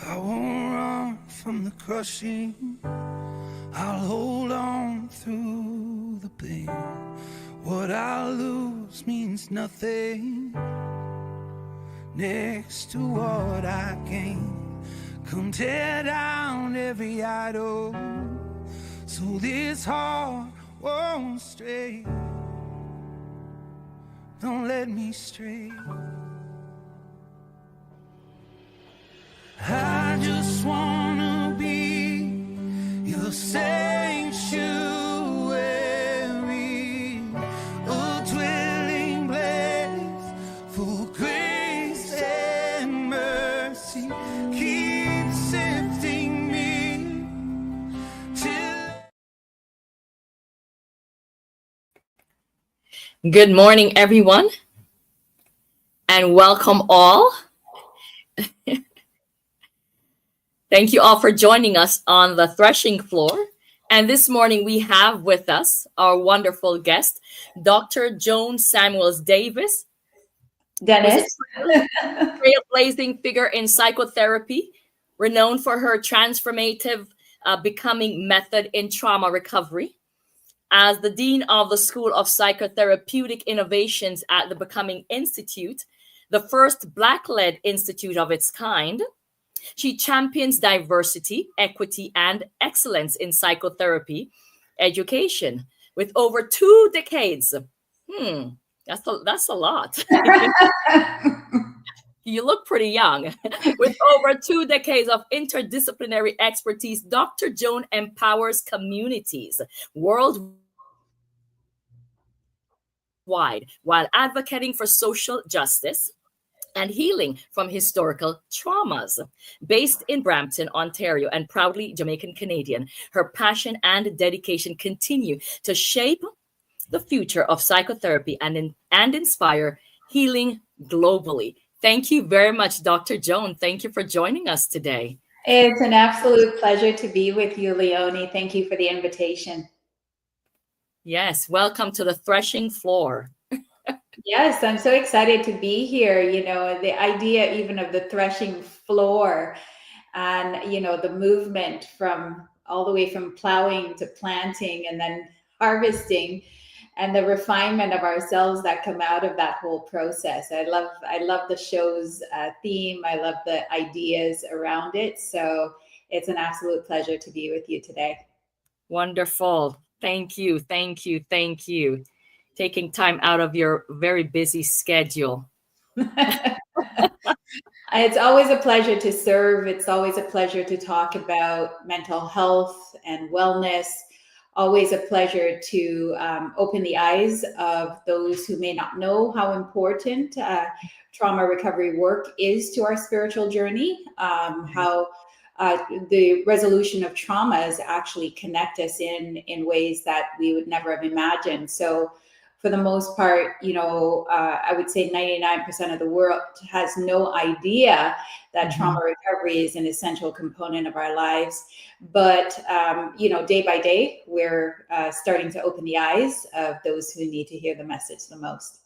I won't run from the crushing. I'll hold on through the pain. What I lose means nothing next to what I gain. Come tear down every idol so this heart won't stray. Don't let me stray. I just wanna be your sanctuary, a dwelling place for grace and mercy. Keep sifting me till. Good morning, everyone, and welcome all. Thank you all for joining us on the threshing floor. And this morning we have with us our wonderful guest, Dr. Joan Samuels Davis, Dennis. who's a trailblazing figure in psychotherapy, renowned for her transformative becoming method in trauma recovery. As the Dean of the School of Psychotherapeutic Innovations at the Becoming Institute, the first Black-led institute of its kind, she champions diversity, equity, and excellence in psychotherapy education with over 2 decades. That's a lot. You look pretty young. With over 2 decades of interdisciplinary expertise, Dr. Joan empowers communities worldwide while advocating for social justice and healing from historical traumas. Based in Brampton, Ontario, and proudly Jamaican Canadian, her passion and dedication continue to shape the future of psychotherapy and inspire healing globally. Thank you very much, Dr. Joan. Thank you for joining us today. It's an absolute pleasure to be with you, Leonie. Thank you for the invitation. Yes, welcome to the threshing floor. Yes, I'm so excited to be here. You know, the idea even of the threshing floor and, you know, the movement from all the way from plowing to planting and then harvesting and the refinement of ourselves that come out of that whole process. I love the show's theme. I love the ideas around it. So it's an absolute pleasure to be with you today. Wonderful. Thank you. Thank you. Thank you. Taking time out of your very busy schedule. It's always a pleasure to serve. It's always a pleasure to talk about mental health and wellness. Always a pleasure to open the eyes of those who may not know how important trauma recovery work is to our spiritual journey, how the resolution of traumas actually connect us in ways that we would never have imagined. So for the most part, you know, I would say 99% of the world has no idea that trauma recovery is an essential component of our lives. But, you know, day by day, we're starting to open the eyes of those who need to hear the message the most.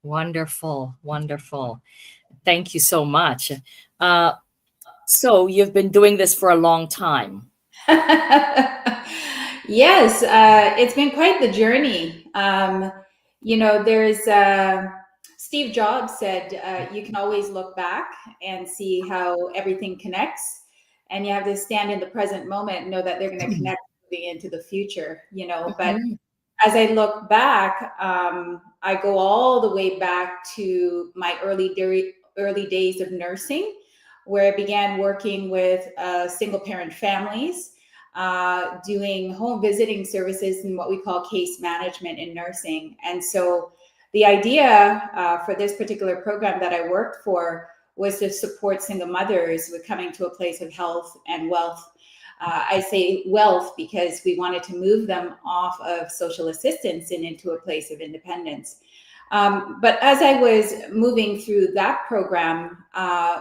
Wonderful. Wonderful. Thank you so much. So you've been doing this for a long time. Yes, it's been quite the journey. You know, there's Steve Jobs said, you can always look back and see how everything connects. And you have to stand in the present moment and know that they're going to connect moving into the future, you know. But as I look back, I go all the way back to my early days of nursing, where I began working with single parent families, doing home visiting services and what we call case management in nursing. And so the idea for this particular program that I worked for was to support single mothers with coming to a place of health and wealth. I say wealth because we wanted to move them off of social assistance and into a place of independence. But as I was moving through that program,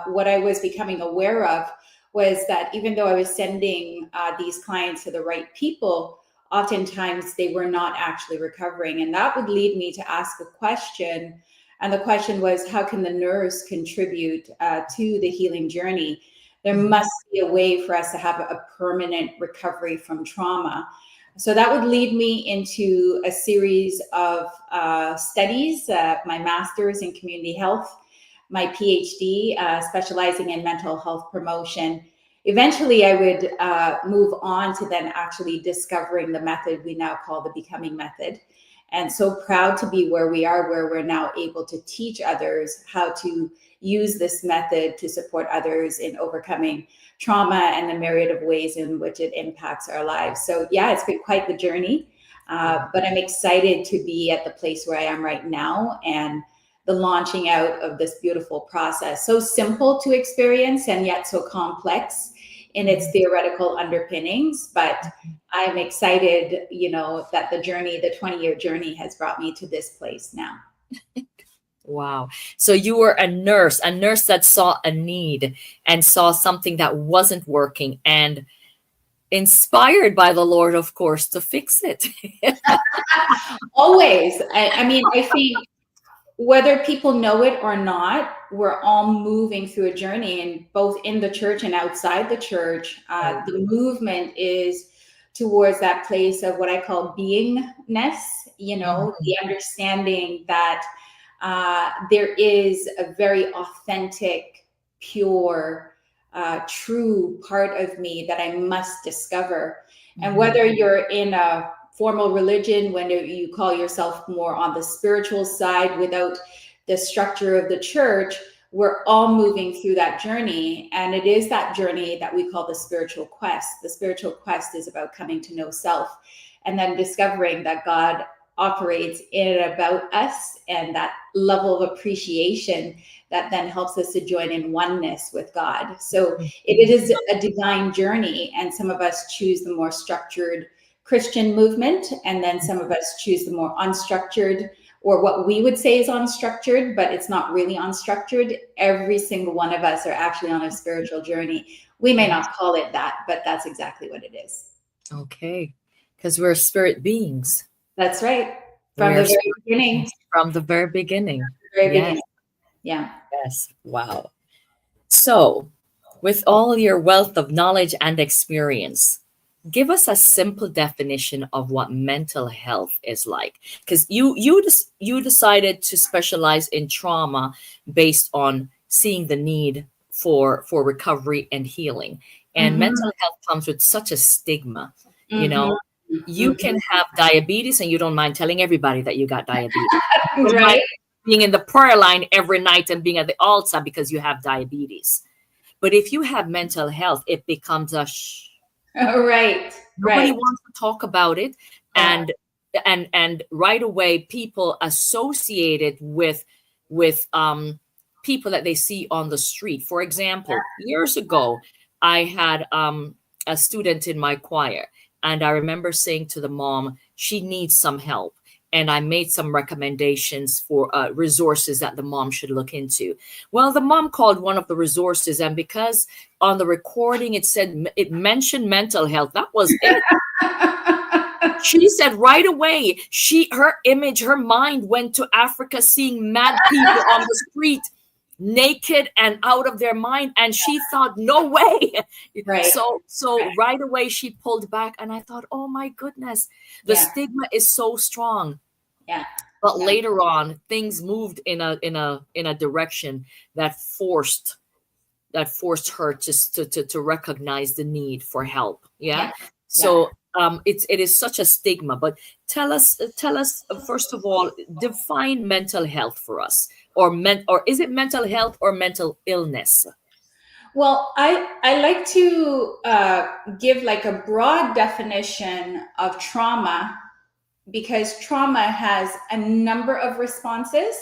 what I was becoming aware of was that even though I was sending these clients to the right people, oftentimes they were not actually recovering. And that would lead me to ask a question. And the question was, how can the nurse contribute to the healing journey? There must be a way for us to have a permanent recovery from trauma. So that would lead me into a series of studies, my master's in community health, my PhD, specializing in mental health promotion. Eventually, I would move on to then actually discovering the method we now call the Becoming Method. And so proud to be where we are, where we're now able to teach others how to use this method to support others in overcoming trauma and the myriad of ways in which it impacts our lives. So yeah, it's been quite the journey, but I'm excited to be at the place where I am right now and the launching out of this beautiful process. So simple to experience and yet so complex in its theoretical underpinnings, but I'm excited, that the journey, the 20-year journey has brought me to this place now. Wow. So you were a nurse that saw a need and saw something that wasn't working and inspired by the Lord, of course, to fix it. Always. I think whether people know it or not, we're all moving through a journey, and both in the church and outside the church, the movement is towards that place of what I call beingness, the understanding that there is a very authentic, pure, true part of me that I must discover. And whether you're in a formal religion, when you call yourself more on the spiritual side without the structure of the church, we're all moving through that journey. And it is that journey that we call the spiritual quest. The spiritual quest is about coming to know self and then discovering that God operates in and about us, and that level of appreciation that then helps us to join in oneness with God. So it is a divine journey, and some of us choose the more structured Christian movement, and then some of us choose the more unstructured, or what we would say is unstructured, but it's not really unstructured. Every single one of us are actually on a spiritual journey. We may not call it that, but that's exactly what it is. Okay, because we're spirit beings. That's right. From the very beginning. From the very beginning. Very beginning. Yeah. Yes. Wow. So, with all your wealth of knowledge and experience, give us a simple definition of what mental health is like. Because you decided to specialize in trauma based on seeing the need for recovery and healing. And mental health comes with such a stigma, You can have diabetes and you don't mind telling everybody that you got diabetes. Right. Being in the prayer line every night and being at the altar because you have diabetes. But if you have mental health, it becomes a shh. Right. Nobody wants to talk about it. And right away people associate it with people that they see on the street. For example, years ago, I had a student in my choir. And I remember saying to the mom, she needs some help. And I made some recommendations for resources that the mom should look into. Well, the mom called one of the resources, and because on the recording it mentioned mental health, that was it. She said right away, her mind went to Africa, seeing mad people on the street, naked and out of their mind, and she thought, no way. Right. So right away she pulled back, and I thought, oh my goodness, the stigma is so strong. But later on, things moved in a direction that forced her to recognize the need for help. So it is such a stigma. But tell us first of all, define mental health for us. Or is it mental health or mental illness? Well, I like to give like a broad definition of trauma, because trauma has a number of responses,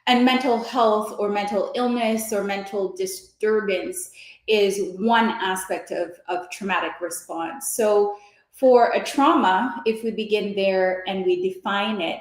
and mental health or mental illness or mental disturbance is one aspect of traumatic response. So for a trauma, if we begin there and we define it,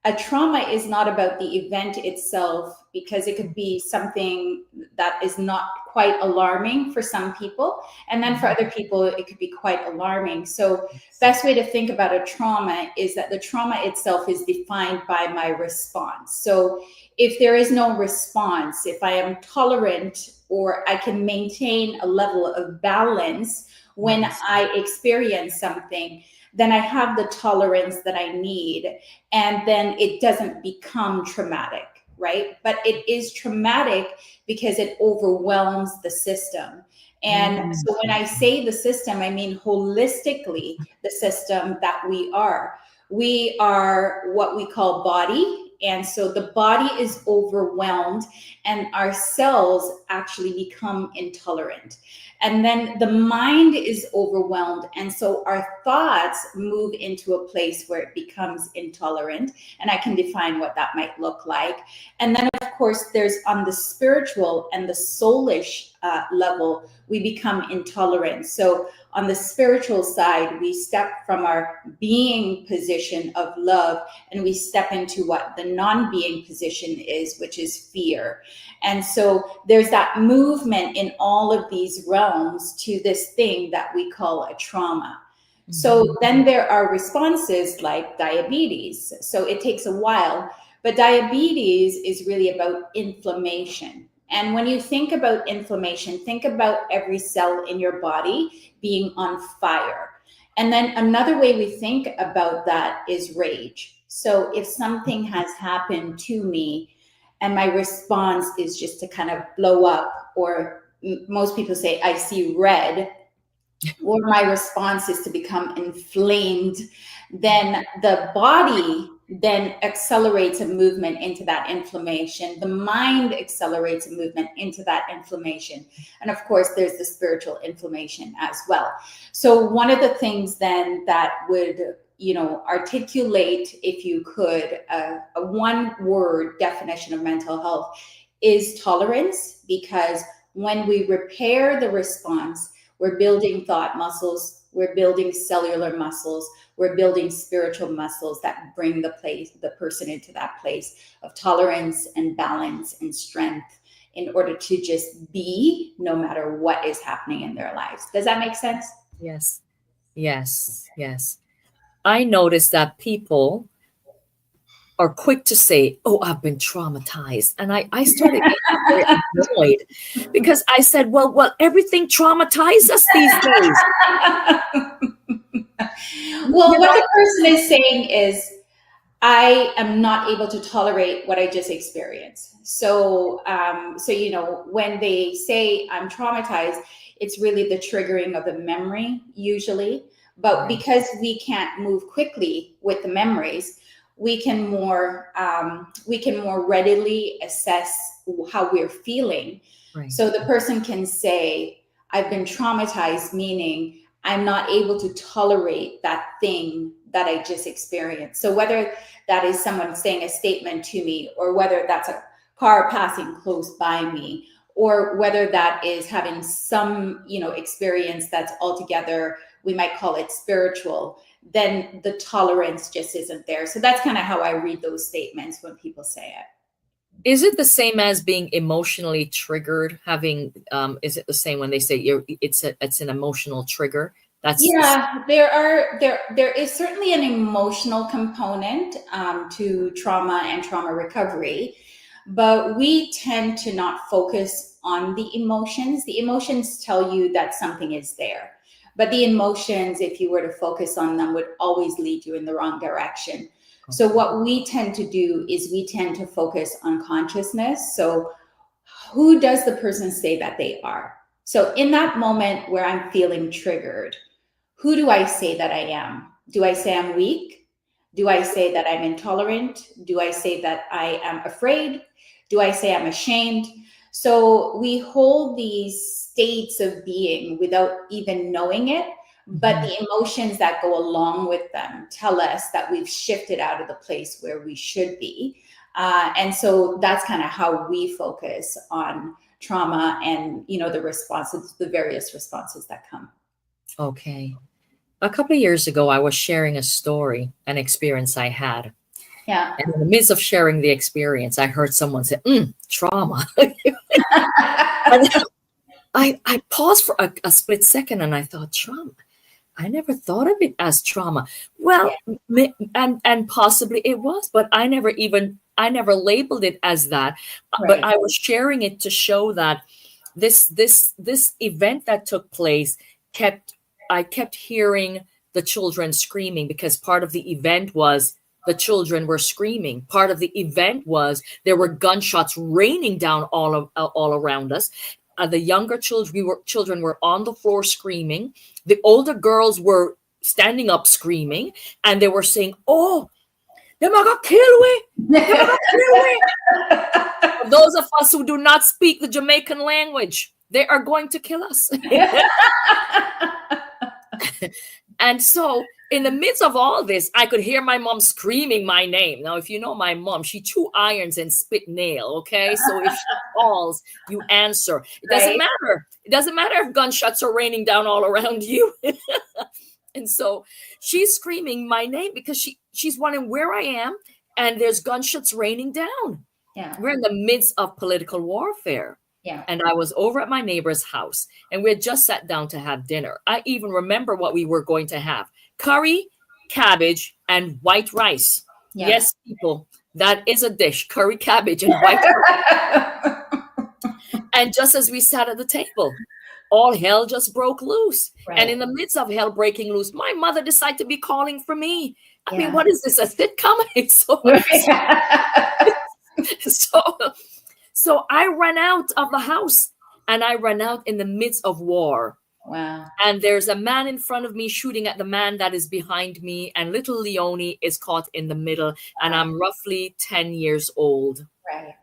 a trauma is not about the event itself, because it could be something that is not quite alarming for some people. And then for other people, it could be quite alarming. So best way to think about a trauma is that the trauma itself is defined by my response. So if there is no response, if I am tolerant or I can maintain a level of balance when I experience something, then I have the tolerance that I need, and then it doesn't become traumatic, right? But it is traumatic because it overwhelms the system. And so when I say the system, I mean holistically the system that we are. We are what we call body. And so the body is overwhelmed and our cells actually become intolerant. And then the mind is overwhelmed. And so our thoughts move into a place where it becomes intolerant. And I can define what that might look like. And then, of course, there's on the spiritual and the soulish level, we become intolerant. So on the spiritual side, we step from our being position of love and we step into what the non-being position is, which is fear. And so there's that movement in all of these realms to this thing that we call a trauma. So then there are responses like diabetes. So it takes a while, but diabetes is really about inflammation. And when you think about inflammation, think about every cell in your body being on fire. And then another way we think about that is rage. So if something has happened to me and my response is just to kind of blow up, or most people say, I see red, or my response is to become inflamed, then the body then accelerates a movement into that inflammation. The mind accelerates a movement into that inflammation. And of course, there's the spiritual inflammation as well. So one of the things then that would, articulate, if you could, a one-word definition of mental health is tolerance, because when we repair the response, we're building thought muscles, we're building cellular muscles, we're building spiritual muscles that bring the person into that place of tolerance and balance and strength in order to just be no matter what is happening in their lives. Does that make sense? Yes. Yes. Yes. I noticed that people are quick to say, oh, I've been traumatized. And I started getting very annoyed because I said, well, everything traumatizes us these days. Well, what the person is saying is, I am not able to tolerate what I just experienced. So, when they say I'm traumatized, it's really the triggering of the memory usually. But because we can't move quickly with the memories, we can more readily assess how we're feeling. Right. So the person can say, I've been traumatized, meaning I'm not able to tolerate that thing that I just experienced. So whether that is someone saying a statement to me, or whether that's a car passing close by me, or whether that is having some, experience that's altogether, we might call it spiritual, then the tolerance just isn't there. So that's kind of how I read those statements when people say it. Is it the same as being emotionally triggered? Is it the same when they say it's an emotional trigger? There is certainly an emotional component to trauma and trauma recovery, but we tend to not focus on the emotions. The emotions tell you that something is there, but the emotions, if you were to focus on them, would always lead you in the wrong direction. So what we tend to do is we tend to focus on consciousness. So who does the person say that they are? So in that moment where I'm feeling triggered, who do I say that I am? Do I say I'm weak? Do I say that I'm intolerant? Do I say that I am afraid? Do I say I'm ashamed? So we hold these states of being without even knowing it. But the emotions that go along with them tell us that we've shifted out of the place where we should be. And so that's kind of how we focus on trauma and, the responses, the various responses that come. Okay. A couple of years ago, I was sharing an experience I had. Yeah. And in the midst of sharing the experience, I heard someone say, trauma. I paused for a split second and I thought, trauma. I never thought of it as trauma. Well, and possibly it was, but I never labeled it as that. Right. But I was sharing it to show that this event that took place I kept hearing the children screaming, because part of the event was the children were screaming. Part of the event was there were gunshots raining down all around us. The younger children were on the floor screaming. The older girls were standing up screaming, and they were saying, "Oh, they're gonna kill we! They're gonna kill we!" For those of us who do not speak the Jamaican language, they are going to kill us. And so in the midst of all this, I could hear my mom screaming my name. Now, if you know my mom, she chew irons and spit nail, okay? So if she calls, you answer. It doesn't matter. It doesn't matter if gunshots are raining down all around you. And so she's screaming my name because she's wondering where I am, and there's gunshots raining down. Yeah. We're in the midst of political warfare. Yeah. And I was over at my neighbor's house, and we had just sat down to have dinner. I even remember what we were going to have: curry, cabbage, and white rice. Yeah. Yes, people, that is a dish: curry, cabbage, and white rice. And just as we sat at the table, all hell just broke loose. Right. And in the midst of hell breaking loose, my mother decided to be calling for me. I mean, Yeah. what is this, a sitcom? So I ran out of the house, and I ran out in the midst of war. Wow. And there's a man in front of me shooting at the man that is behind me, and little Leonie is caught in the middle, and I'm roughly 10 years old. Right.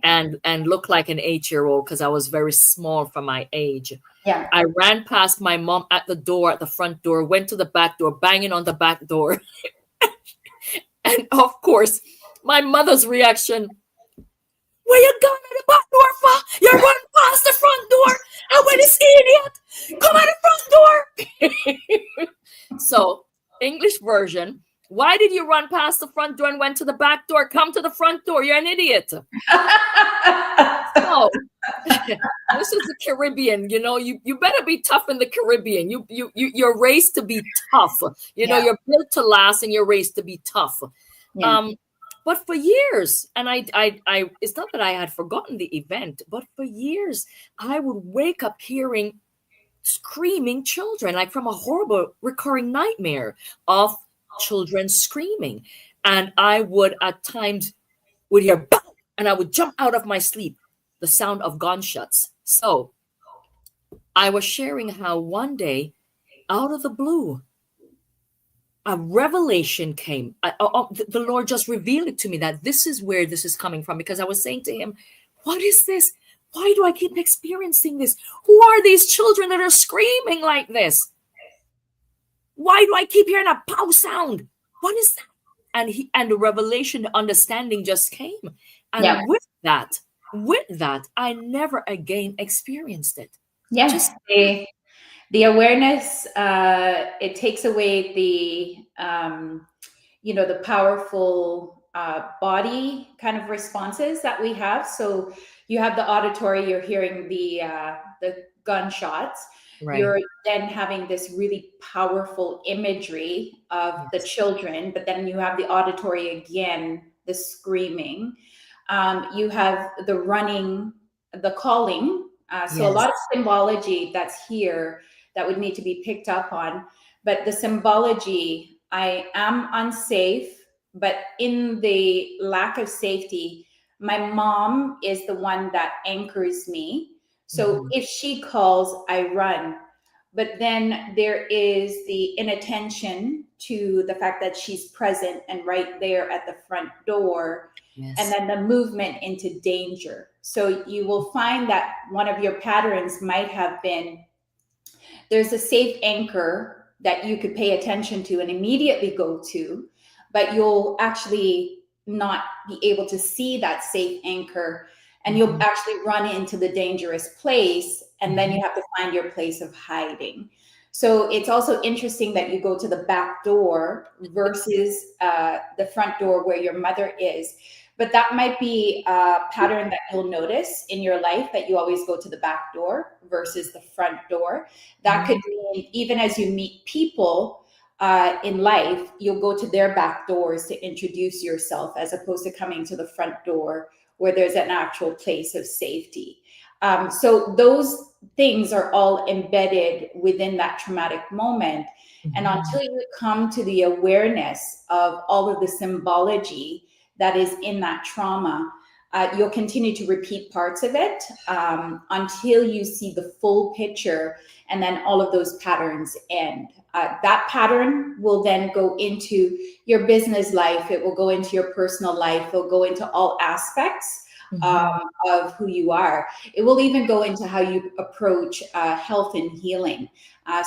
And look like an 8-year-old, because I was very small for my age. Yeah. I ran past my mom at the front door, went to the back door, banging on the back door. And of course, my mother's reaction: "Where you going at the back door for? You run past the front door, and when it's idiot, come at the front door." So, English version: why did you run past the front door and went to the back door? Come to the front door. You're an idiot. So, this is the Caribbean. You know, you better be tough in the Caribbean. You're raised to be tough. You know, you're built to last, and you're raised to be tough. Yeah. But for years, and I it's not that I had forgotten the event, but for years, I would wake up hearing screaming children, like from a horrible recurring nightmare of children screaming. And I would at times would hear bang, and I would jump out of my sleep, the sound of gunshots. So I was sharing how one day, out of the blue, a revelation came. The Lord just revealed it to me that this is where this is coming from, because I was saying to him, what is this? Why do I keep experiencing this? Who are these children that are screaming like this? Why do I keep hearing a pow sound? What is that? And the revelation, the understanding just came. And with that, I never again experienced it. Yeah. Just the awareness, it takes away the, the powerful body kind of responses that we have. So you have the auditory, you're hearing the gunshots. Right. You're then having this really powerful imagery of the children, but then you have the auditory again, the screaming. You have the running, the calling. So a lot of symbology that's here that would need to be picked up on. But the symbology, I am unsafe, but in the lack of safety, my mom is the one that anchors me. So if she calls, I run. But then there is the inattention to the fact that she's present and right there at the front door. Yes. And then the movement into danger. So you will find that one of your patterns might have been, there's a safe anchor that you could pay attention to and immediately go to, but you'll actually not be able to see that safe anchor, and you'll actually run into the dangerous place, and then you have to find your place of hiding. So it's also interesting that you go to the back door versus the front door where your mother is. But that might be a pattern that you'll notice in your life, that you always go to the back door versus the front door. That could mean even as you meet people in life, you'll go to their back doors to introduce yourself, as opposed to coming to the front door where there's an actual place of safety. So those things are all embedded within that traumatic moment. And until you come to the awareness of all of the symbology that is in that trauma, you'll continue to repeat parts of it until you see the full picture, and then all of those patterns end. That pattern will then go into your business life. It will go into your personal life. It'll go into all aspects of who you are. It will even go into how you approach health and healing.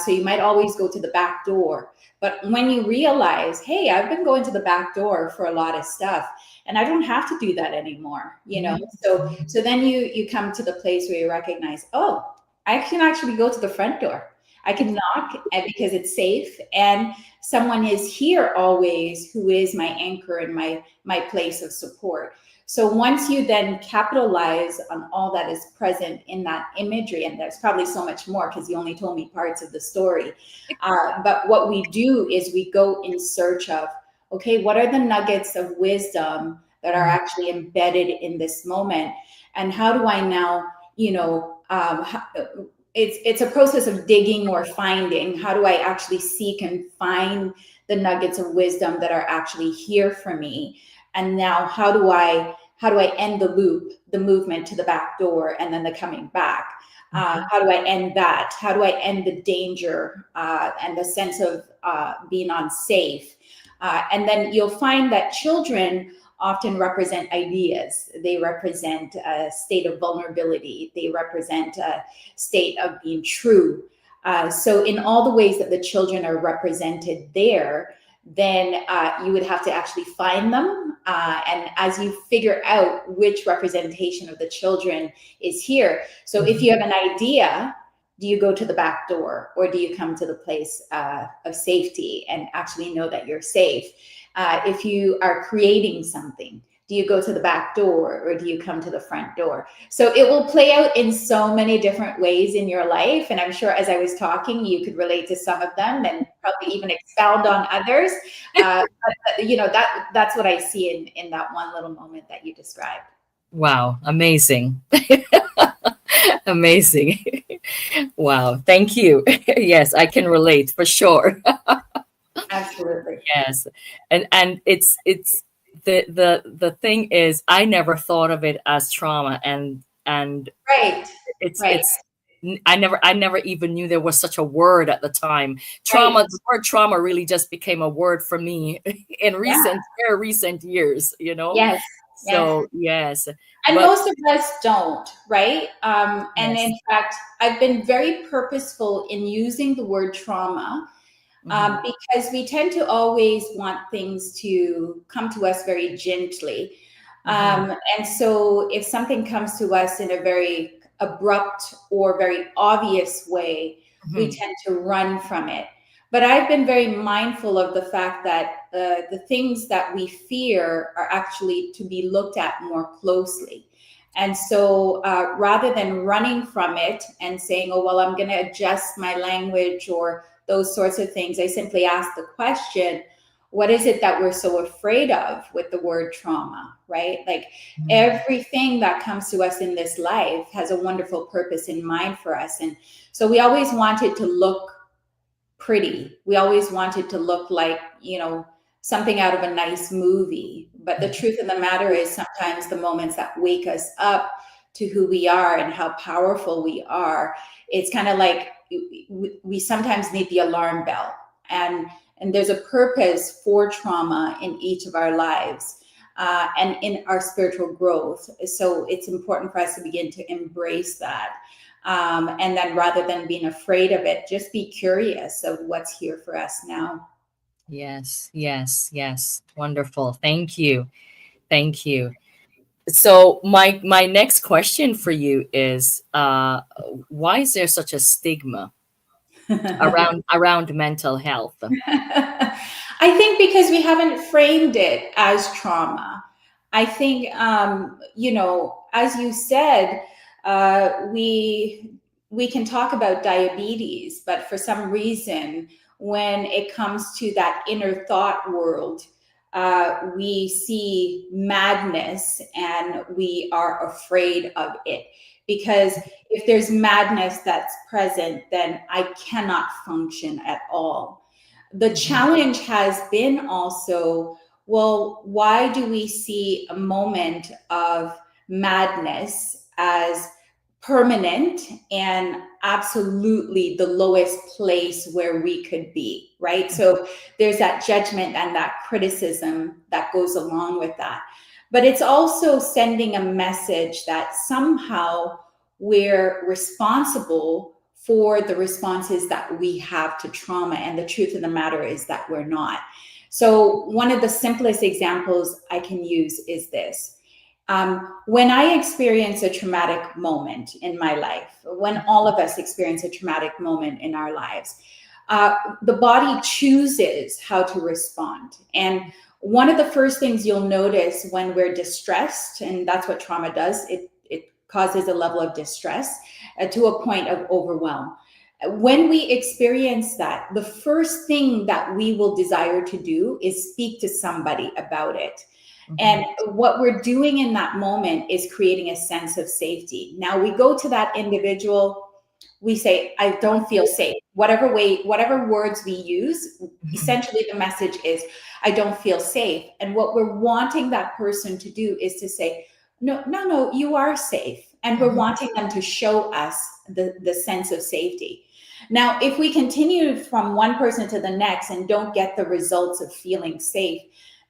So you might always go to the back door. But when you realize, hey, I've been going to the back door for a lot of stuff, and I don't have to do that anymore, you know? So then you come to the place where you recognize, oh, I can actually go to the front door. I can knock because it's safe, and someone is here always who is my anchor and my place of support. So once you then capitalize on all that is present in that imagery, and there's probably so much more because you only told me parts of the story, but what we do is we go in search of, okay, what are the nuggets of wisdom that are actually embedded in this moment? And how do I now, you know, it's a process of digging or finding. How do I actually seek and find the nuggets of wisdom that are actually here for me? And now how do I end the loop, the movement to the back door and then the coming back? How do I end that? How do I end the danger and the sense of being unsafe? And then you'll find that children often represent ideas. They represent a state of vulnerability. They represent a state of being true. So in all the ways that the children are represented there, then you would have to actually find them. And as you figure out which representation of the children is here. So if you have an idea, do you go to the back door, or do you come to the place of safety and actually know that you're safe? If you are creating something, do you go to the back door, or do you come to the front door? So it will play out in so many different ways in your life. And I'm sure as I was talking, you could relate to some of them and probably even expound on others. But, you know, that's what I see in that one little moment that you described. Wow. Amazing. Amazing. Wow. Thank you. Yes, I can relate for sure. Absolutely. Yes. And it's the thing is, I never thought of it as trauma, and Right. it's Right. I never even knew there was such a word at the time. Trauma, Right. the word trauma really just became a word for me in very recent years, you know? Yes. So yes. And But most of us don't, right? And yes. in fact, I've been very purposeful in using the word trauma because we tend to always want things to come to us very gently. And so if something comes to us in a very abrupt or very obvious way, we tend to run from it. But I've been very mindful of the fact that the things that we fear are actually to be looked at more closely. And so rather than running from it and saying, oh, well, I'm going to adjust my language or those sorts of things, I simply ask the question, what is it that we're so afraid of with the word trauma, right? Like everything that comes to us in this life has a wonderful purpose in mind for us. And so we always want it to look pretty. We always want it to look like, you know, something out of a nice movie. But the truth of the matter is sometimes the moments that wake us up to who we are and how powerful we are, it's kind of like we sometimes need the alarm bell. And there's a purpose for trauma in each of our lives and in our spiritual growth. So it's important for us to begin to embrace that. And then rather than being afraid of it, just be curious of what's here for us now. Yes, yes, yes. Wonderful. Thank you. Thank you. So my next question for you is why is there such a stigma around mental health? I think because we haven't framed it as trauma. I think, you know, as you said, we can talk about diabetes, but for some reason, when it comes to that inner thought world, we see madness and we are afraid of it because if there's madness that's present, then I cannot function at all. The challenge has been also, well, why do we see a moment of madness as permanent and absolutely the lowest place where we could be, right? So there's that judgment and that criticism that goes along with that. But it's also sending a message that somehow we're responsible for the responses that we have to trauma. And the truth of the matter is that we're not. So one of the simplest examples I can use is this. When I experience a traumatic moment in my life, when all of us experience a traumatic moment in our lives, the body chooses how to respond. And one of the first things you'll notice when we're distressed, and that's what trauma does, it causes a level of distress to a point of overwhelm. When we experience that, the first thing that we will desire to do is speak to somebody about it. And what we're doing in that moment is creating a sense of safety. Now we go to that individual, we say, I don't feel safe. Whatever words we use, essentially the message is, I don't feel safe. And what we're wanting that person to do is to say, no, you are safe. And we're wanting them to show us the sense of safety. Now, if we continue from one person to the next and don't get the results of feeling safe,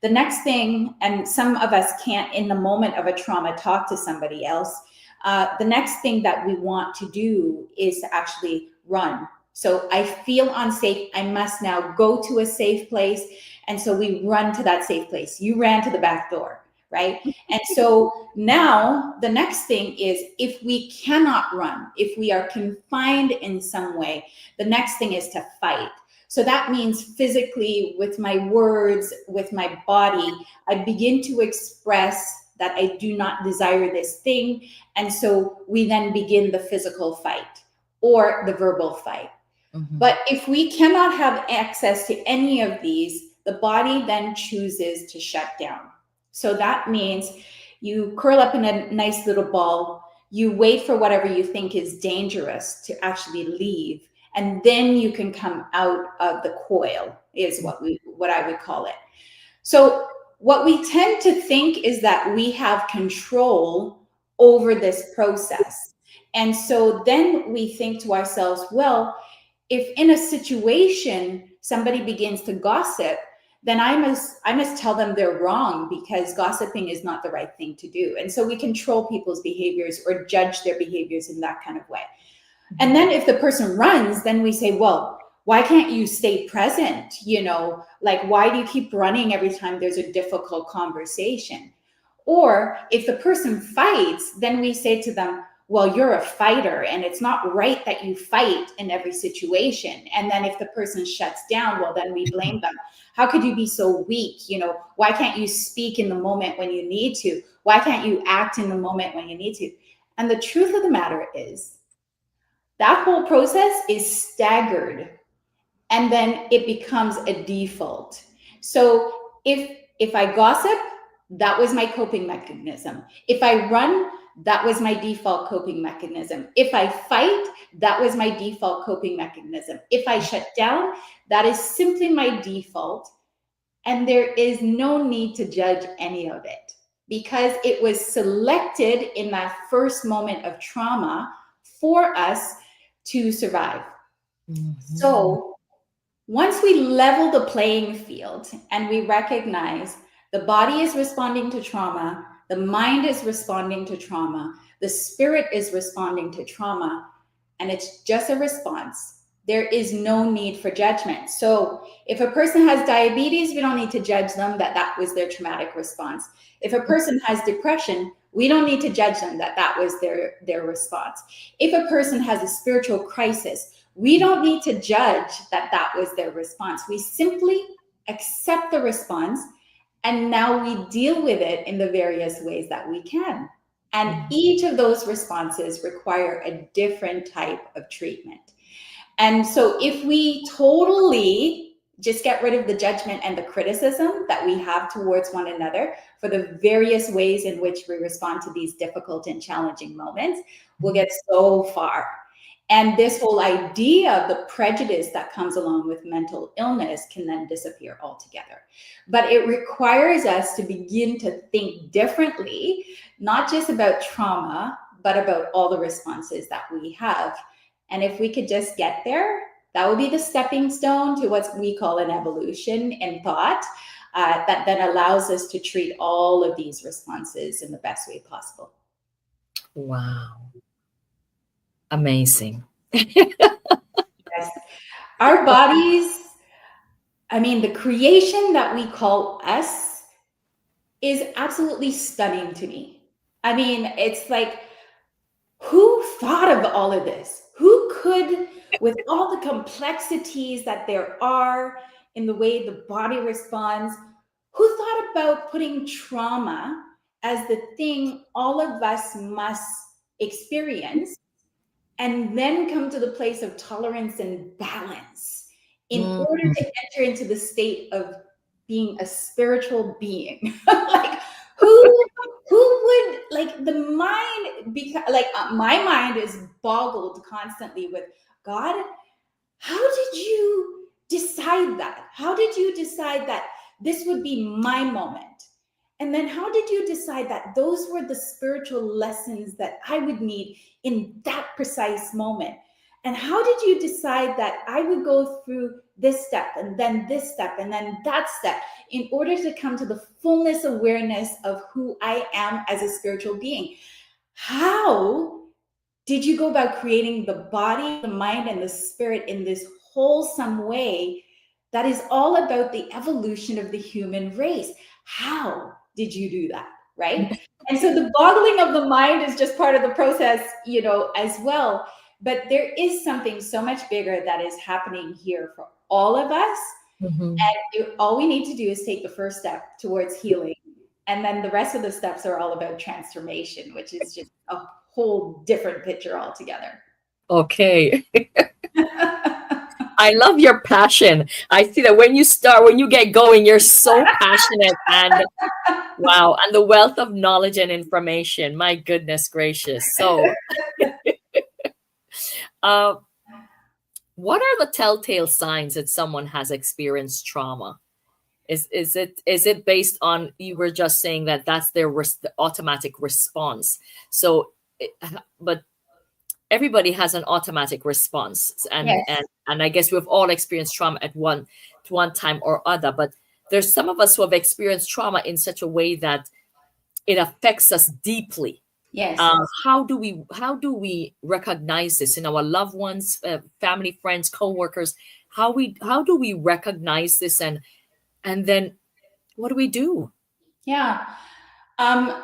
the next thing, and some of us can't in the moment of a trauma talk to somebody else, the next thing that we want to do is to actually run. So I feel unsafe. I must now go to a safe place. And so we run to that safe place. You ran to the back door, right? And so now the next thing is, if we cannot run, if we are confined in some way, the next thing is to fight. So that means physically, with my words, with my body, I begin to express that I do not desire this thing. And so we then begin the physical fight or the verbal fight. But if we cannot have access to any of these, the body then chooses to shut down. So that means you curl up in a nice little ball, you wait for whatever you think is dangerous to actually leave. And then you can come out of the coil, is what I would call it. So what we tend to think is that we have control over this process. And so then we think to ourselves, well, if in a situation somebody begins to gossip, then I must tell them they're wrong, because gossiping is not the right thing to do. And so we control people's behaviors or judge their behaviors in that kind of way. And then if the person runs, then we say, well, why can't you stay present? Like, why do you keep running every time there's a difficult conversation? Or if the person fights, then we say to them, well, you're a fighter and it's not right that you fight in every situation. And then if the person shuts down, well, then we blame them. How could you be so weak? Why can't you speak in the moment when you need to? Why can't you act in the moment when you need to? And the truth of the matter is, that whole process is staggered, and then it becomes a default. So if I gossip, that was my coping mechanism. If I run, that was my default coping mechanism. If I fight, that was my default coping mechanism. If I shut down, that is simply my default. And there is no need to judge any of it, because it was selected in that first moment of trauma for us to survive. So once we level the playing field and we recognize the body is responding to trauma, the mind is responding to trauma, the spirit is responding to trauma, and it's just a response, there is no need for judgment. So if a person has diabetes, we don't need to judge them that was their traumatic response. If a person has depression, we don't need to judge them that was their response. If a person has a spiritual crisis, we don't need to judge that was their response. We simply accept the response, and now we deal with it in the various ways that we can. And each of those responses require a different type of treatment. And so if we totally just get rid of the judgment and the criticism that we have towards one another for the various ways in which we respond to these difficult and challenging moments, we'll get so far. And this whole idea of the prejudice that comes along with mental illness can then disappear altogether. But it requires us to begin to think differently, not just about trauma, but about all the responses that we have. And if we could just get there, that would be the stepping stone to what we call an evolution in thought, that then allows us to treat all of these responses in the best way possible. Wow. Amazing. Yes. Our bodies, I mean, the creation that we call us is absolutely stunning to me. I mean, it's like, who thought of all of this? Who could, with all the complexities that there are in the way the body responds, who thought about putting trauma as the thing all of us must experience, and then come to the place of tolerance and balance in order to enter into the state of being a spiritual being? Like, who would, like, the mind, like, my mind is boggled constantly with, God, how did you decide that? How did you decide that this would be my moment? And then how did you decide that those were the spiritual lessons that I would need in that precise moment? And how did you decide that I would go through this step and then this step and then that step in order to come to the fullness awareness of who I am as a spiritual being? How did you go about creating the body, the mind, and the spirit in this wholesome way that is all about the evolution of the human race? How did you do that, right? And so the boggling of the mind is just part of the process, you know, as well. But there is something so much bigger that is happening here for all of us. And all we need to do is take the first step towards healing. And then the rest of the steps are all about transformation, which is just a whole different picture altogether. Okay. I love your passion. I see that when you get going, you're so passionate, and wow, and the wealth of knowledge and information. My goodness gracious. So, what are the telltale signs that someone has experienced trauma? Is it based on, you were just saying that that's their the automatic response? So, but everybody has an automatic response, and Yes. and I guess we've all experienced trauma at one time or other. But there's some of us who have experienced trauma in such a way that it affects us deeply. Yes. How do we recognize this in our loved ones, family, friends, co-workers? How do we recognize this, and then what do we do? Yeah.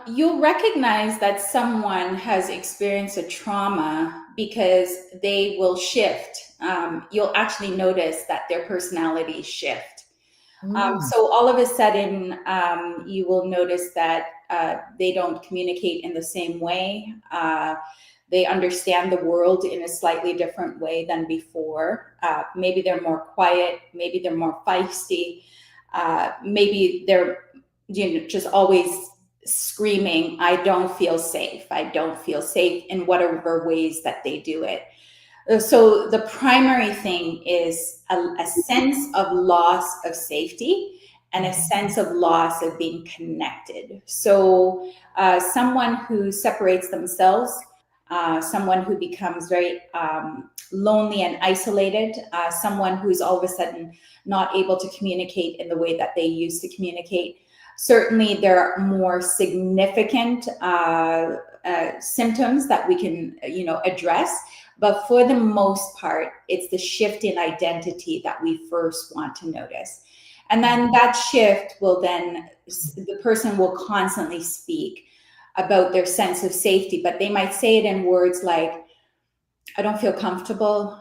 You'll recognize that someone has experienced a trauma because they will shift. You'll actually notice that their personalities shift. So all of a sudden, you will notice that they don't communicate in the same way. They understand the world in a slightly different way than before. Maybe they're more quiet. Maybe they're more feisty. Maybe they're, just always screaming, I don't feel safe. I don't feel safe, in whatever ways that they do it. So the primary thing is a sense of loss of safety and a sense of loss of being connected. So someone who separates themselves, someone who becomes very lonely and isolated, someone who's all of a sudden not able to communicate in the way that they used to communicate. Certainly there are more significant symptoms that we can, address. But for the most part, it's the shift in identity that we first want to notice. And then that shift will then, the person will constantly speak about their sense of safety, but they might say it in words like, I don't feel comfortable.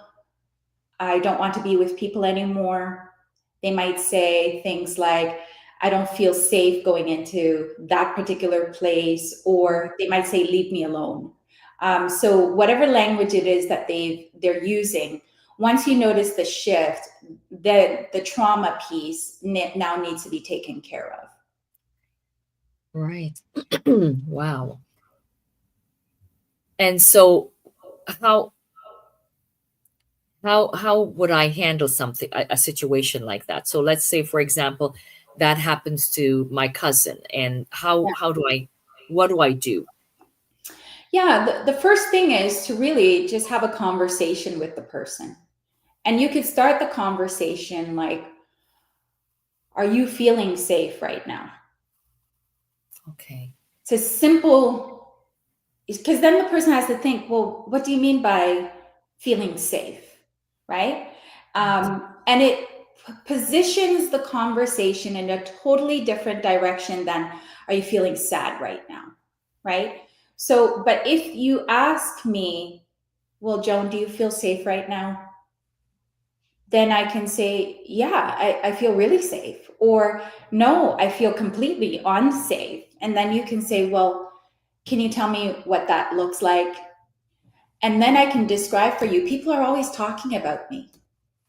I don't want to be with people anymore. They might say things like, I don't feel safe going into that particular place, or they might say, leave me alone. So whatever language it is that they're using, once you notice the shift, the trauma piece now needs to be taken care of. Right. Wow. And so how would I handle something, a situation like that? So let's say, for example, that happens to my cousin, and what do I do? Yeah, the first thing is to really just have a conversation with the person. And you could start the conversation like, are you feeling safe right now? Okay. It's a simple, because then the person has to think, well, what do you mean by feeling safe? Right? And it positions the conversation in a totally different direction than, are you feeling sad right now? Right? So, but if you ask me, well, Joan, do you feel safe right now? Then I can say, yeah, I feel really safe. Or no, I feel completely unsafe. And then you can say, well, can you tell me what that looks like? And then I can describe for you. People are always talking about me.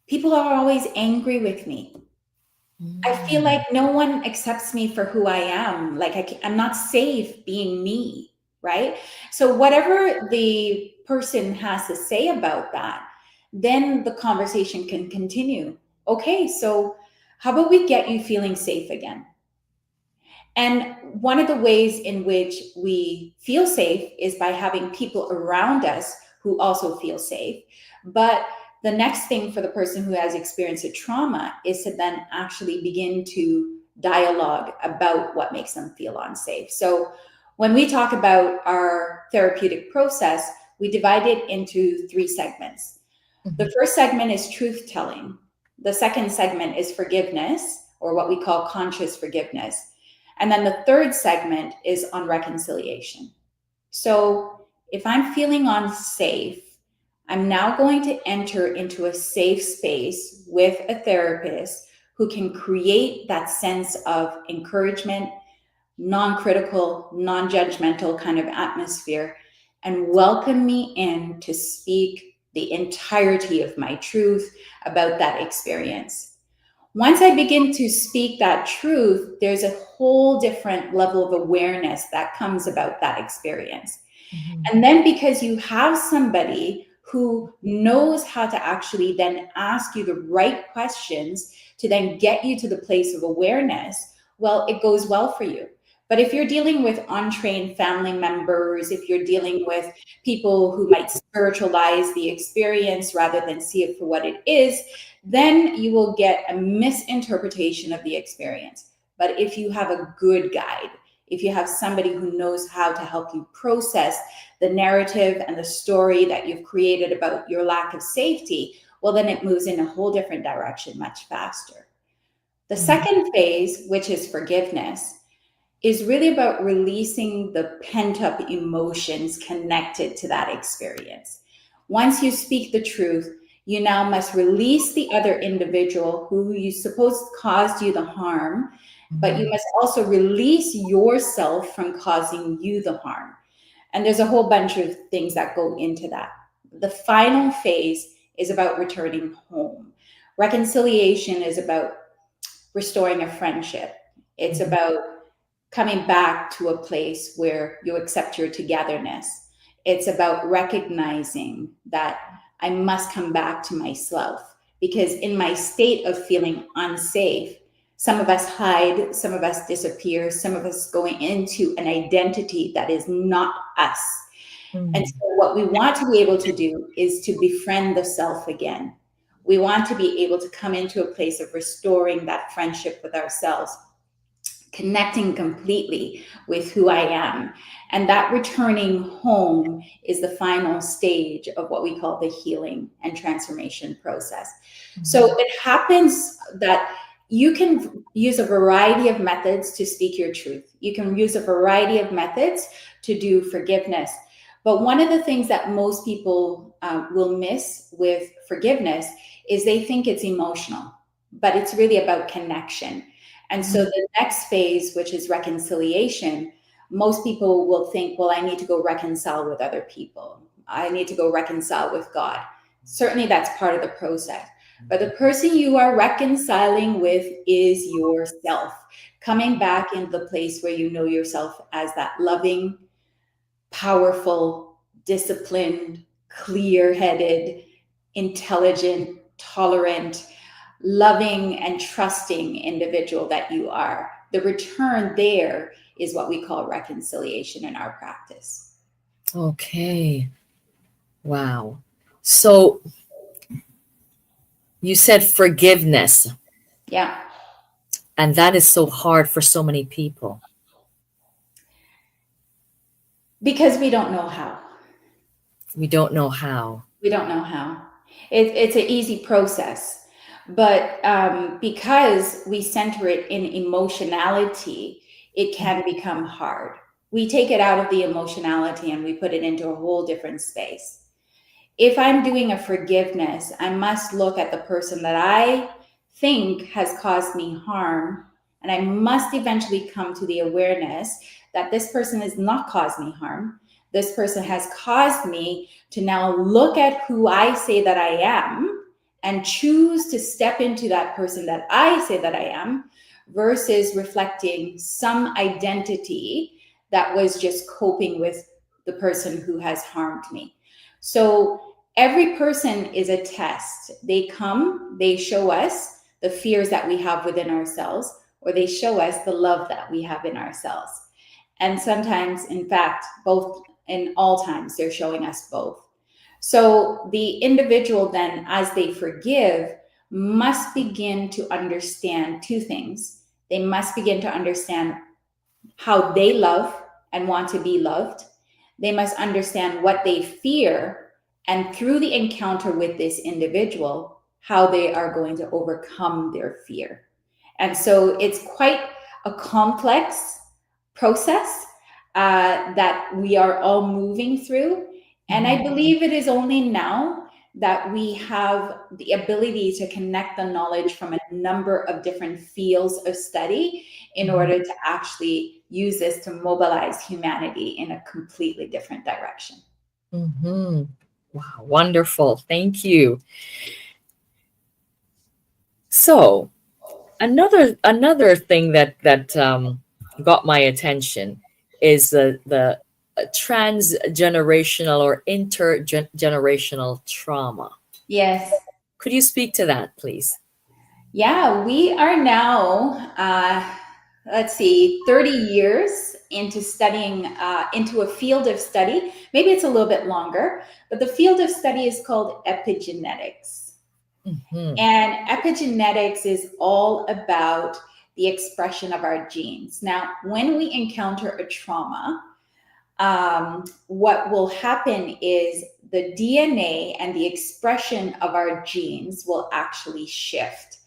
People are always angry with me. I feel like no one accepts me for who I am. Like I'm not safe being me, right? So whatever the person has to say about that, then the conversation can continue. Okay, so how about we get you feeling safe again? And one of the ways in which we feel safe is by having people around us who also feel safe. But the next thing for the person who has experienced a trauma is to then actually begin to dialogue about what makes them feel unsafe. So when we talk about our therapeutic process, we divide it into 3 segments. The first segment is truth telling. The second segment is forgiveness, or what we call conscious forgiveness. And then the third segment is on reconciliation. So if I'm feeling unsafe, I'm now going to enter into a safe space with a therapist who can create that sense of encouragement, non-critical, non-judgmental kind of atmosphere, and welcome me in to speak the entirety of my truth about that experience. Once I begin to speak that truth, there's a whole different level of awareness that comes about that experience. And then because you have somebody who knows how to actually then ask you the right questions to then get you to the place of awareness, well, it goes well for you. But if you're dealing with untrained family members, if you're dealing with people who might spiritualize the experience rather than see it for what it is, then you will get a misinterpretation of the experience. But if you have a good guide, if you have somebody who knows how to help you process the narrative and the story that you've created about your lack of safety, well, then it moves in a whole different direction much faster. The second phase, which is forgiveness, is really about releasing the pent-up emotions connected to that experience. Once you speak the truth, you now must release the other individual who you suppose caused you the harm, but you must also release yourself from causing you the harm. And there's a whole bunch of things that go into that. The final phase is about returning home. Reconciliation is about restoring a friendship. It's about coming back to a place where you accept your togetherness. It's about recognizing that I must come back to myself, because in my state of feeling unsafe, some of us hide, some of us disappear, some of us going into an identity that is not us. And so what we want to be able to do is to befriend the self again. We want to be able to come into a place of restoring that friendship with ourselves, connecting completely with who I am. And that returning home is the final stage of what we call the healing and transformation process. So it happens that you can use a variety of methods to speak your truth. You can use a variety of methods to do forgiveness. But one of the things that most people will miss with forgiveness is they think it's emotional, but it's really about connection. And so the next phase, which is reconciliation, most people will think, well, I need to go reconcile with other people. I need to go reconcile with God. Certainly that's part of the process. But the person you are reconciling with is yourself, coming back into the place where you know yourself as that loving, powerful, disciplined, clear-headed, intelligent, tolerant, loving, and trusting individual that you are. The return there is what we call reconciliation in our practice. Okay. Wow. So you said forgiveness. Yeah. And that is so hard for so many people. Because we don't know how. We don't know how. We don't know how. It's an easy process. But because we center it in emotionality, it can become hard. We take it out of the emotionality and we put it into a whole different space. If I'm doing a forgiveness, I must look at the person that I think has caused me harm, and I must eventually come to the awareness that this person has not caused me harm. This person has caused me to now look at who I say that I am and choose to step into that person that I say that I am, versus reflecting some identity that was just coping with the person who has harmed me. So every person is a test. They come, they show us the fears that we have within ourselves, or they show us the love that we have in ourselves. And sometimes, in fact, both, in all times, they're showing us both. So the individual then, as they forgive, must begin to understand two things. They must begin to understand how they love and want to be loved. They must understand what they fear, and through the encounter with this individual, how they are going to overcome their fear. And so it's quite a complex process that we are all moving through. And I believe it is only now that we have the ability to connect the knowledge from a number of different fields of study in order to actually use this to mobilize humanity in a completely different direction. Mm-hmm. Wow, wonderful. Thank you. So another thing that got my attention is the transgenerational or intergenerational trauma. Yes. Could you speak to that, please? Yeah, we are now, 30 years into studying, into a field of study. Maybe it's a little bit longer, but the field of study is called epigenetics. Mm-hmm. And epigenetics is all about the expression of our genes. Now, when we encounter a trauma, what will happen is the DNA and the expression of our genes will actually shift.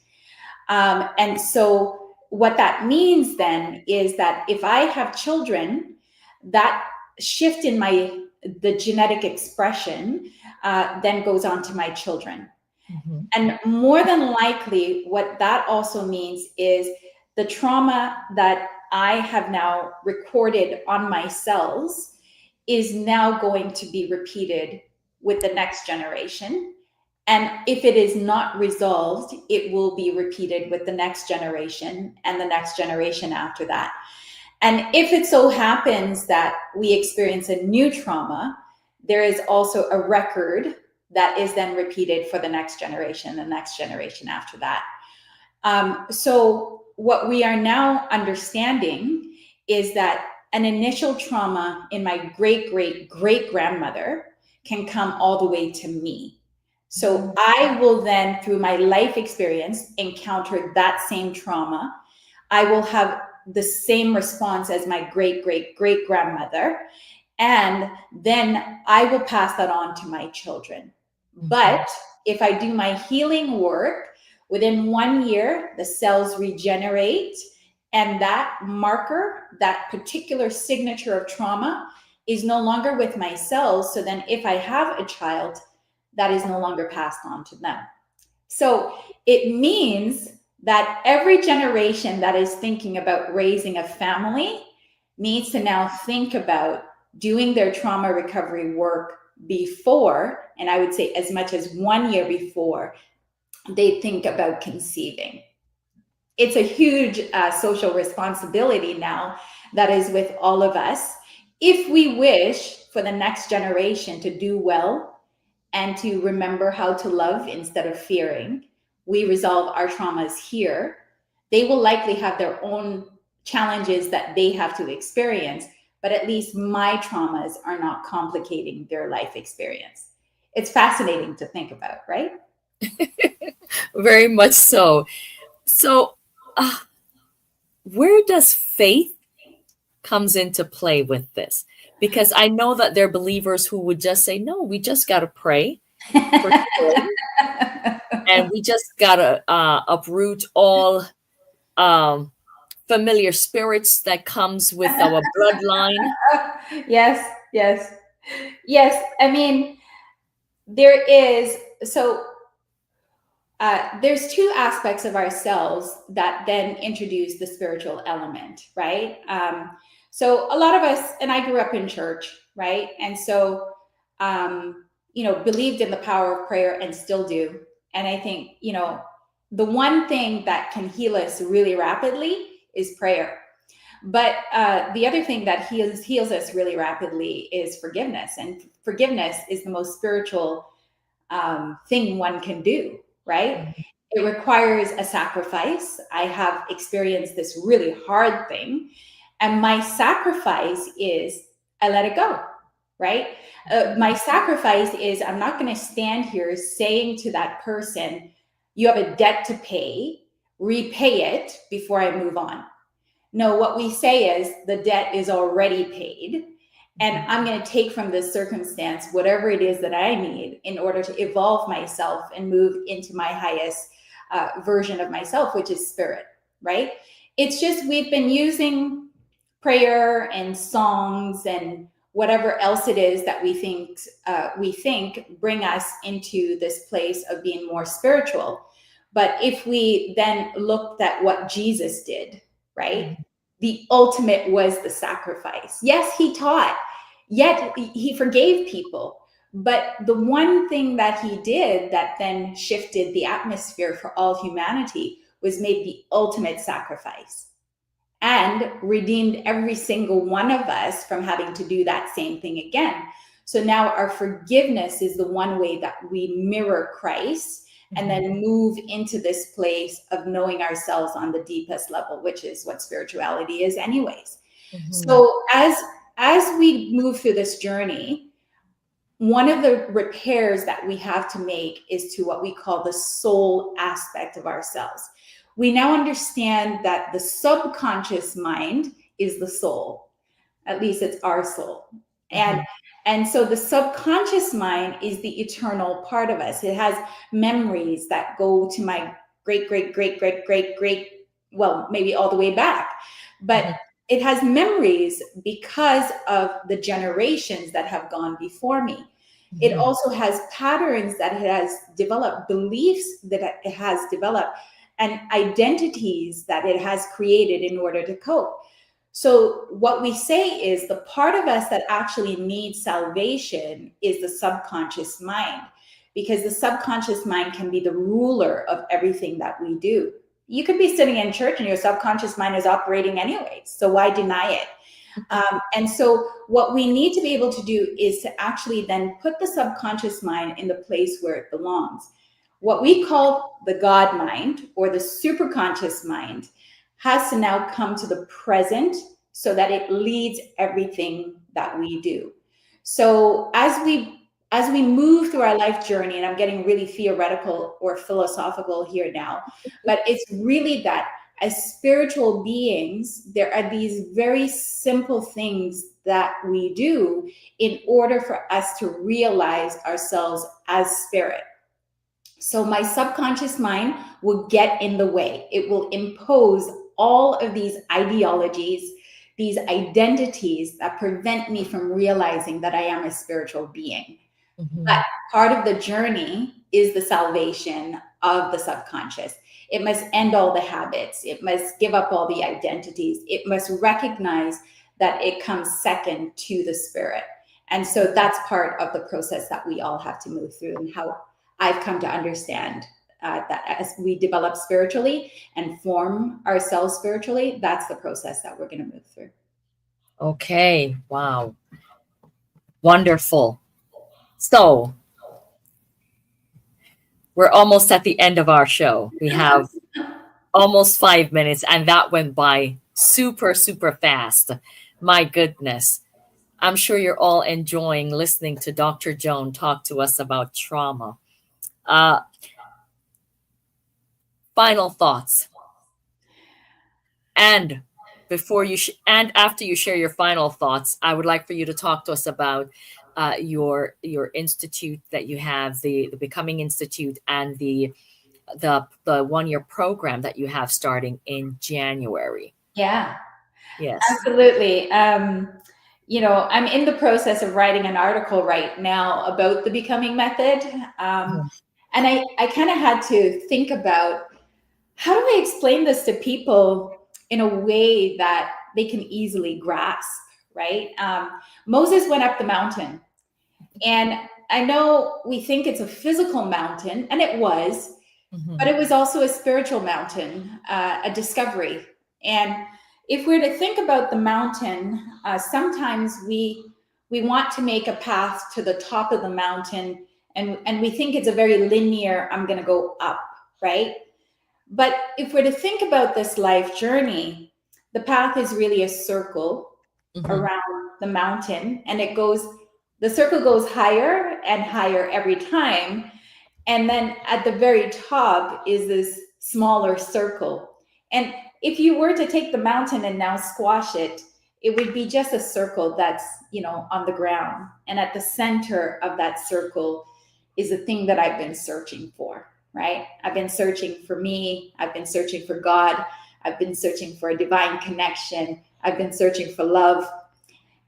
And so what that means then is that if I have children, that shift in the genetic expression then goes on to my children. Mm-hmm. And more than likely, what that also means is the trauma that I have now recorded on my cells is now going to be repeated with the next generation. And if it is not resolved, it will be repeated with the next generation and the next generation after that. And if it so happens that we experience a new trauma, there is also a record that is then repeated for the next generation, the next generation after that. So what we are now understanding is that an initial trauma in my great-great-great-grandmother can come all the way to me. So I will then, through my life experience, encounter that same trauma. I will have the same response as my great-great-great-grandmother, and then I will pass that on to my children. But if I do my healing work, within 1 year, the cells regenerate, and that marker, that particular signature of trauma, is no longer with my cells. So then if I have a child, that is no longer passed on to them. So it means that every generation that is thinking about raising a family needs to now think about doing their trauma recovery work before, and I would say as much as 1 year before they think about conceiving. It's a huge social responsibility now that is with all of us. If we wish for the next generation to do well and to remember how to love instead of fearing, we resolve our traumas here. They will likely have their own challenges that they have to experience, but at least my traumas are not complicating their life experience. It's fascinating to think about, right? Very much so. So, where does faith comes into play with this? Because I know that there are believers who would just say, no, we just got to pray for healing, and we just got to uproot all familiar spirits that comes with our bloodline. Yes, yes, yes. I mean, there is, so there's two aspects of ourselves that then introduce the spiritual element, right? So a lot of us, and I grew up in church, right? And so, believed in the power of prayer and still do. And I think, the one thing that can heal us really rapidly is prayer. But the other thing that heals us really rapidly is forgiveness. And forgiveness is the most spiritual thing one can do, right? It requires a sacrifice. I have experienced this really hard thing. And my sacrifice is I let it go, right? My sacrifice is I'm not going to stand here saying to that person, you have a debt to pay, repay it before I move on. No, what we say is the debt is already paid. And I'm going to take from this circumstance whatever it is that I need in order to evolve myself and move into my highest version of myself, which is spirit, right? It's just we've been using prayer and songs and whatever else it is that we think bring us into this place of being more spiritual. But if we then looked at what Jesus did, right? The ultimate was the sacrifice. Yes, he taught, yet he forgave people. But the one thing that he did that then shifted the atmosphere for all humanity was made the ultimate sacrifice and redeemed every single one of us from having to do that same thing again. So now our forgiveness is the one way that we mirror Christ and then move into this place of knowing ourselves on the deepest level, which is what spirituality is anyways. So as we move through this journey, one of the repairs that we have to make is to what we call the soul aspect of ourselves. We now understand that the subconscious mind is the soul. At least it's our soul. And so the subconscious mind is the eternal part of us. It has memories that go to my great, well, maybe all the way back. But it has memories because of the generations that have gone before me. It also has patterns that it has developed, beliefs that it has developed, and identities that it has created in order to cope. So what we say is the part of us that actually needs salvation is the subconscious mind, because the subconscious mind can be the ruler of everything that we do. You could be sitting in church and your subconscious mind is operating anyway, so why deny it? And so what we need to be able to do is to actually then put the subconscious mind in the place where it belongs. What we call the God mind or the superconscious mind has to now come to the present so that it leads everything that we do. So as we move through our life journey, and I'm getting really theoretical or philosophical here now, but it's really that as spiritual beings, there are these very simple things that we do in order for us to realize ourselves as spirit. So my subconscious mind will get in the way. It will impose all of these ideologies, these identities that prevent me from realizing that I am a spiritual being. But part of the journey is the salvation of the subconscious. It must end all the habits. It must give up all the identities. It must recognize that it comes second to the spirit. And so that's part of the process that we all have to move through, and how I've come to understand that as we develop spiritually and form ourselves spiritually, that's the process that we're going to move through. Okay. Wow. Wonderful. So we're almost at the end of our show. We have almost 5 minutes, and that went by super, super fast. My goodness. I'm sure you're all enjoying listening to Dr. Joan talk to us about trauma. Final thoughts. And before you and after you share your final thoughts, I would like for you to talk to us about your institute that you have, the Becoming Institute, and the 1-year program that you have starting in January. Yeah. Yes. Absolutely. You know, I'm in the process of writing an article right now about the Becoming Method. And I kind of had to think about, how do I explain this to people in a way that they can easily grasp, right? Moses went up the mountain, and I know we think it's a physical mountain, and it was, but it was also a spiritual mountain, a discovery. And if we're to think about the mountain, sometimes we want to make a path to the top of the mountain, and we think it's a very linear, I'm going to go up, right? But if we're to think about this life journey, the path is really a circle around the mountain, and the circle goes higher and higher every time. And then at the very top is this smaller circle. And if you were to take the mountain and now squash it, it would be just a circle that's, you know, on the ground. And at the center of that circle is the thing that I've been searching for, right? I've been searching for me. I've been searching for God. I've been searching for a divine connection. I've been searching for love.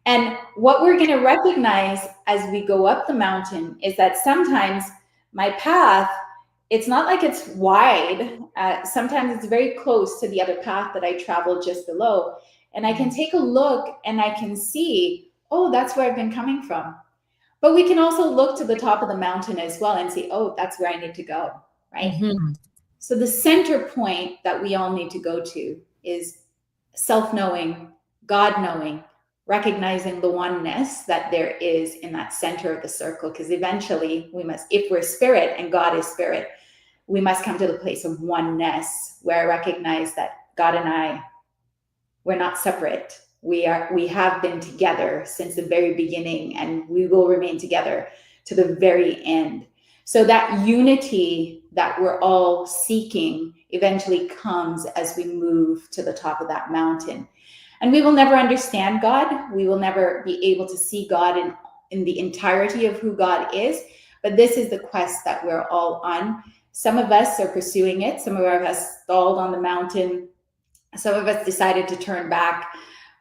And what we're going to recognize as we go up the mountain is that sometimes my path, it's not like it's wide. Sometimes it's very close to the other path that I traveled just below. And I can take a look and I can see, oh, that's where I've been coming from. But we can also look to the top of the mountain as well and see, oh, that's where I need to go, right? So the center point that we all need to go to is self-knowing, God-knowing, recognizing the oneness that there is in that center of the circle. Because eventually we must, if we're spirit and God is spirit, we must come to the place of oneness, where I recognize that God and I, we're not separate. We have been together since the very beginning, and we will remain together to the very end. So that unity that we're all seeking eventually comes as we move to the top of that mountain. And we will never understand God. We will never be able to see God in the entirety of who God is. But this is the quest that we're all on. Some of us are pursuing it. Some of us stalled on the mountain. Some of us decided to turn back.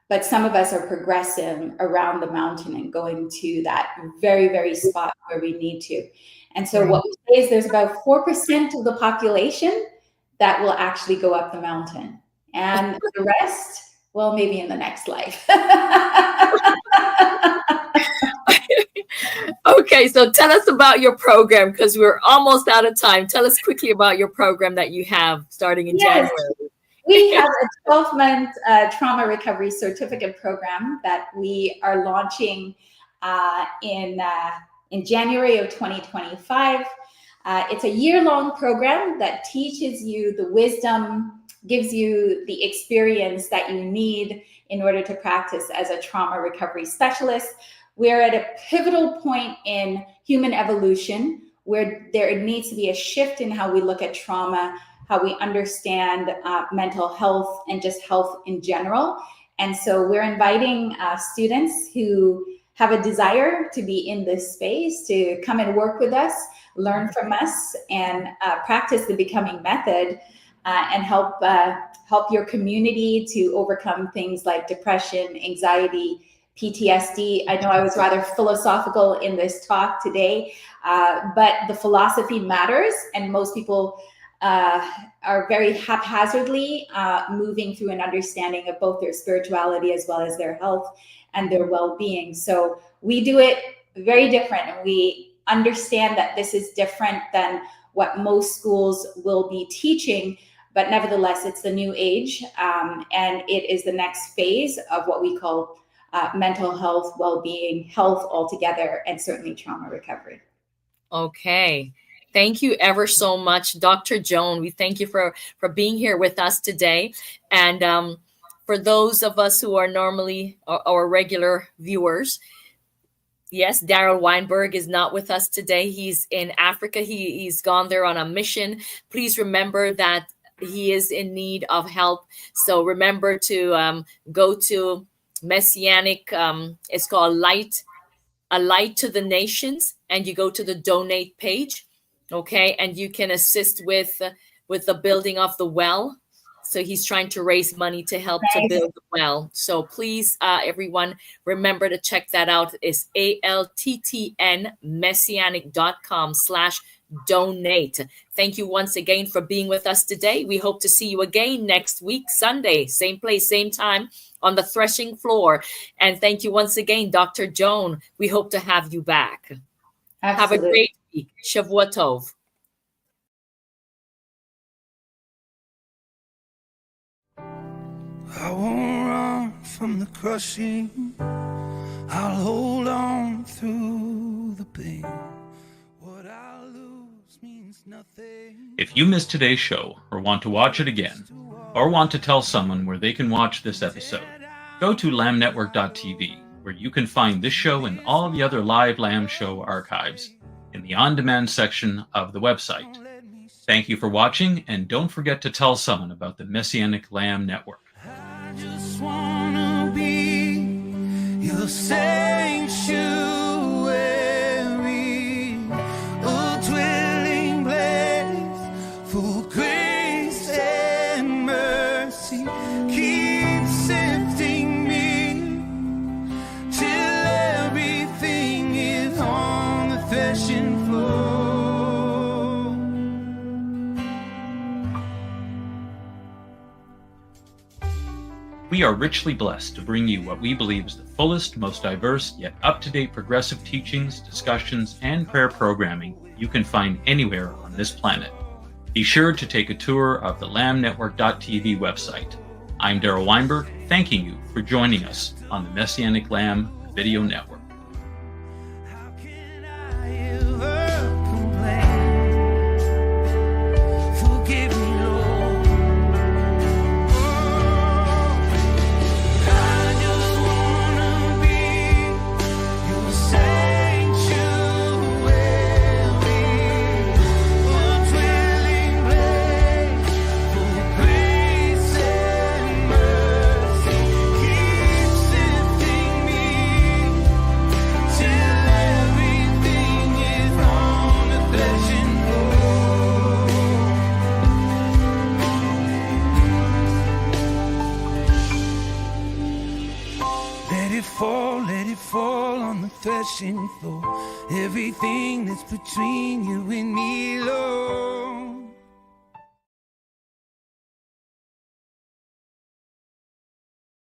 But some of us are progressing around the mountain and going to that very, very spot where we need to. And so what we say is there's about 4% of the population that will actually go up the mountain. And the rest, well, maybe in the next life. Okay, so tell us about your program, because we're almost out of time. Tell us quickly about your program that you have starting in January. We have a 12-month trauma recovery certificate program that we are launching in January of 2025. It's a year-long program that teaches you the wisdom, gives you the experience that you need in order to practice as a trauma recovery specialist. We're at a pivotal point in human evolution where there needs to be a shift in how we look at trauma, how we understand mental health and just health in general. And so we're inviting students who have a desire to be in this space to come and work with us, learn from us, and practice the Becoming Method, and help your community to overcome things like depression, anxiety, PTSD. I know I was rather philosophical in this talk today, but the philosophy matters, and most people are very haphazardly moving through an understanding of both their spirituality as well as their health and their well-being. So we do it very different, and we understand that this is different than what most schools will be teaching, but nevertheless, it's the new age, and it is the next phase of what we call mental health, well-being, health altogether, and certainly trauma recovery. Okay. Thank you ever so much, Dr. Joan. We thank you for being here with us today. And for those of us who are normally our regular viewers, yes, Darryl Weinberg is not with us today. He's in Africa. He's gone there on a mission. Please remember that he is in need of help. So remember to go to Messianic. It's called A Light to the Nations, and you go to the donate page, okay, and you can assist with the building of the well. So he's trying to raise money to help to build the well. So please, everyone, remember to check that out. It's ALTTN Messianic.com/donate. Thank you once again for being with us today. We hope to see you again next week, Sunday, same place, same time, on the threshing floor. And thank you once again, Dr. Joan. We hope to have you back. Absolutely. Have a great week. Shavua Tov. I won't run from the crushing. I'll hold on through the pain. What I lose means nothing. If you missed today's show or want to watch it again, or want to tell someone where they can watch this episode, go to lamnetwork.tv, where you can find this show and all the other live Lamb Show archives in the on-demand section of the website. Thank you for watching, and don't forget to tell someone about the Messianic Lamb Network. I just wanna be your sanctuary, a dwelling place for grace and mercy. Keep sifting me till everything is on the threshing floor. We are richly blessed to bring you what we believe is the fullest, most diverse, yet up-to-date progressive teachings, discussions, and prayer programming you can find anywhere on this planet. Be sure to take a tour of the lamnetwork.tv website. I'm Darryl Weinberg, thanking you for joining us on the Messianic Lamb Video Network. How can I ever complain? Forgive me, Lord. I just wanna be your sanctuary, a dwelling place for grace and mercy. Keep sifting me till everything is on the threshing floor. Let it fall on the threshing floor. Everything that's between you and me, Lord.